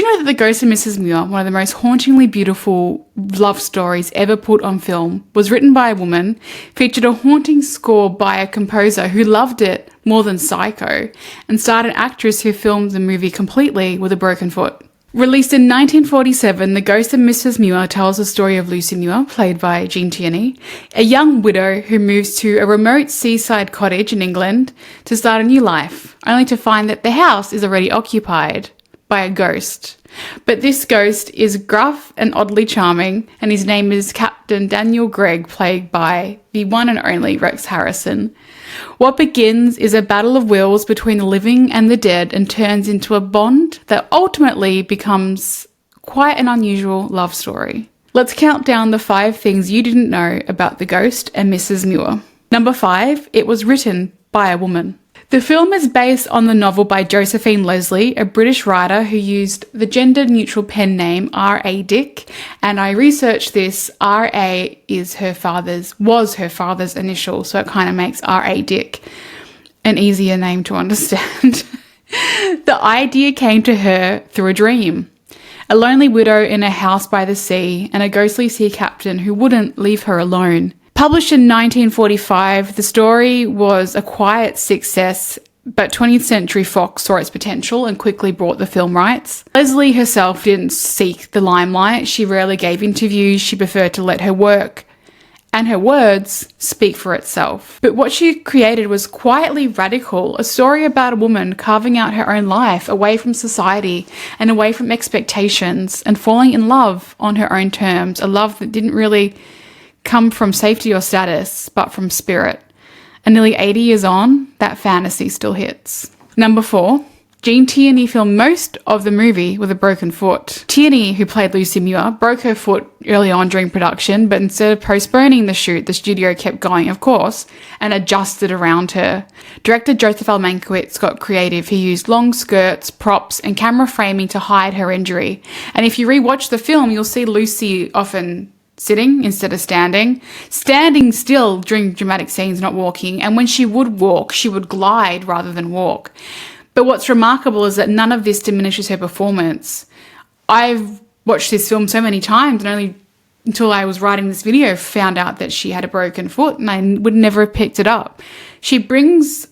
you know that The Ghost of Mrs. Muir, one of the most hauntingly beautiful love stories ever put on film, was written by a woman, featured a haunting score by a composer who loved it more than Psycho, and starred an actress who filmed the movie completely with a broken foot. Released in 1947, The Ghost of Mrs. Muir tells the story of Lucy Muir, played by Gene Tierney, a young widow who moves to a remote seaside cottage in England to start a new life, only to find that the house is already occupied by a ghost. But this ghost is gruff and oddly charming, and his name is Captain Daniel Gregg, played by the one and only Rex Harrison. What begins is a battle of wills between the living and the dead and turns into a bond that ultimately becomes quite an unusual love story. Let's count down the 5 things you didn't know about The Ghost and Mrs. Muir. Number 5, it was written by a woman. The film is based on the novel by Josephine Leslie, a British writer who used the gender-neutral pen name R.A. Dick, and I researched this. R.A. was her father's initial, so it kind of makes R.A. Dick an easier name to understand. The idea came to her through a dream. A lonely widow in a house by the sea and a ghostly sea captain who wouldn't leave her alone. Published in 1945, the story was a quiet success, but 20th Century Fox saw its potential and quickly bought the film rights. Leslie herself didn't seek the limelight. She rarely gave interviews. She preferred to let her work and her words speak for itself. But what she created was quietly radical, a story about a woman carving out her own life away from society and away from expectations and falling in love on her own terms, a love that didn't really come from safety or status, but from spirit. And nearly 80 years on, that fantasy still hits. Number 4, Gene Tierney filmed most of the movie with a broken foot. Tierney, who played Lucy Muir, broke her foot early on during production, but instead of postponing the shoot, the studio kept going, of course, and adjusted around her. Director Joseph L. Mankiewicz got creative. He used long skirts, props, and camera framing to hide her injury. And if you rewatch the film, you'll see Lucy often sitting instead of standing still during dramatic scenes, not walking, and when she would walk, she would glide rather than walk. But what's remarkable is that none of this diminishes her performance. I've watched this film so many times, and only until I was writing this video found out that she had a broken foot, and I would never have picked it up. She brings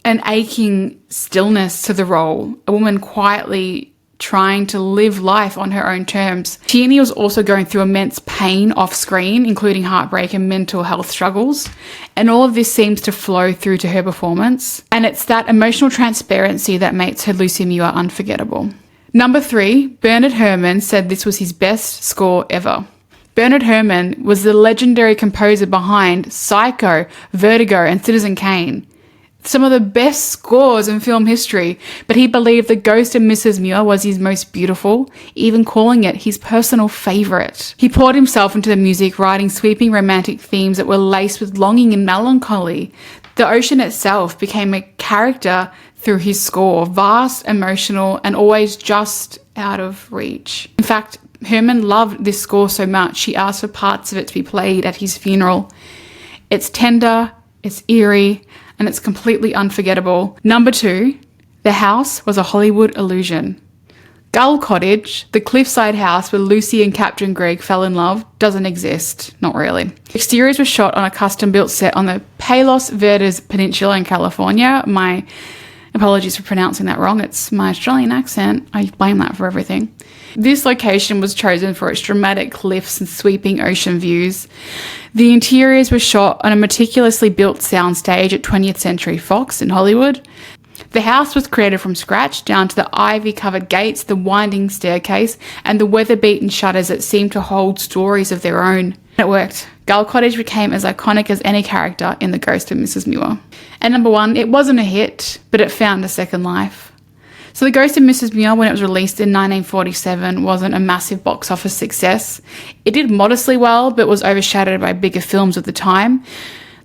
an aching stillness to the role, a woman quietly trying to live life on her own terms. Tierney was also going through immense pain off screen, including heartbreak and mental health struggles. And all of this seems to flow through to her performance. And it's that emotional transparency that makes her Lucy Muir unforgettable. Number 3, Bernhard Herrmann said this was his best score ever. Bernhard Herrmann was the legendary composer behind Psycho, Vertigo, and Citizen Kane. Some of the best scores in film history, but he believed The Ghost of Mrs. Muir was his most beautiful, even calling it his personal favourite. He poured himself into the music, writing sweeping romantic themes that were laced with longing and melancholy. The ocean itself became a character through his score, vast, emotional, and always just out of reach. In fact, Herrmann loved this score so much, he asked for parts of it to be played at his funeral. It's tender, it's eerie, and it's completely unforgettable. Number 2, the house was a Hollywood illusion. Gull Cottage, the cliffside house where Lucy and Captain Gregg fell in love, doesn't exist. Not really. Exteriors were shot on a custom-built set on the Palos Verdes Peninsula in California. My apologies for pronouncing that wrong. It's my Australian accent. I blame that for everything. This location was chosen for its dramatic cliffs and sweeping ocean views. The interiors were shot on a meticulously built soundstage at 20th Century Fox in Hollywood. The house was created from scratch, down to the ivy-covered gates, the winding staircase, and the weather-beaten shutters that seemed to hold stories of their own. It worked. Gull Cottage became as iconic as any character in The Ghost of Mrs. Muir. And number 1, it wasn't a hit, but it found a second life. So The Ghost of Mrs. Muir, when it was released in 1947, wasn't a massive box office success. It did modestly well, but was overshadowed by bigger films of the time.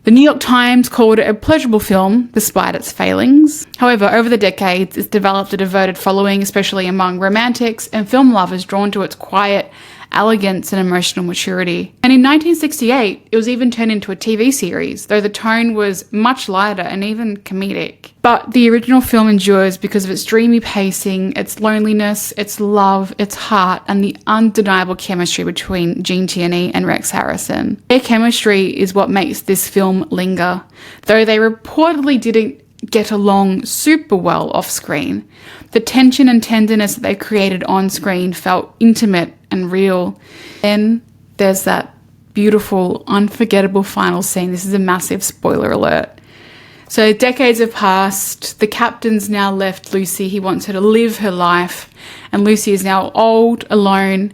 The New York Times called it a pleasurable film, despite its failings. However, over the decades, it's developed a devoted following, especially among romantics and film lovers drawn to its quiet, elegance and emotional maturity. And in 1968, it was even turned into a TV series, though the tone was much lighter and even comedic. But the original film endures because of its dreamy pacing, its loneliness, its love, its heart, and the undeniable chemistry between Gene Tierney and Rex Harrison. Their chemistry is what makes this film linger, though they reportedly didn't get along super well off screen. The tension and tenderness that they created on screen felt intimate and real. Then there's that beautiful, unforgettable final scene. This is a massive spoiler alert. So decades have passed. The captain's now left Lucy. He wants her to live her life. And Lucy is now old, alone,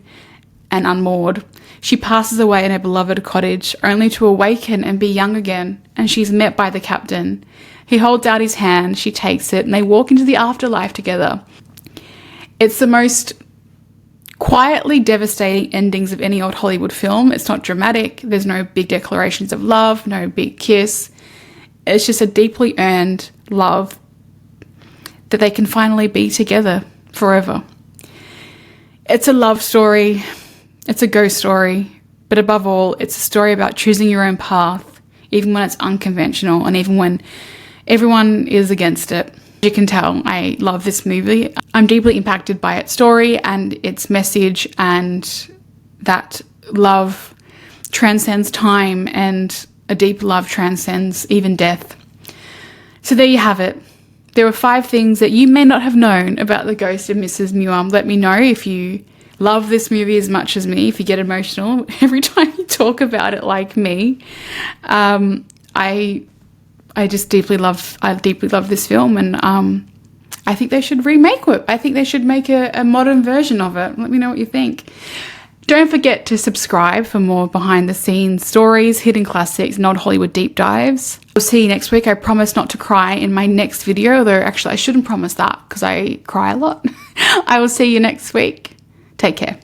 and unmoored. She passes away in her beloved cottage, only to awaken and be young again. And she's met by the captain. He holds out his hand, she takes it, and they walk into the afterlife together. It's the most quietly devastating endings of any old Hollywood film. It's not dramatic. There's no big declarations of love, no big kiss. It's just a deeply earned love that they can finally be together forever. It's a love story. It's a ghost story. But above all, it's a story about choosing your own path, even when it's unconventional and even when everyone is against it. You can tell I love this movie. I'm deeply impacted by its story and its message, and that love transcends time and a deep love transcends even death. So there you have it. There were 5 things that you may not have known about the ghost of Mrs. Muir. Let me know if you love this movie as much as me, if you get emotional every time you talk about it like me. I deeply love this film, and I think they should remake it. I think they should make a modern version of it. Let me know what you think. Don't forget to subscribe for more behind the scenes stories, hidden classics, and old Hollywood deep dives. I'll see you next week. I promise not to cry in my next video, though actually I shouldn't promise that because I cry a lot. I will see you next week. Take care.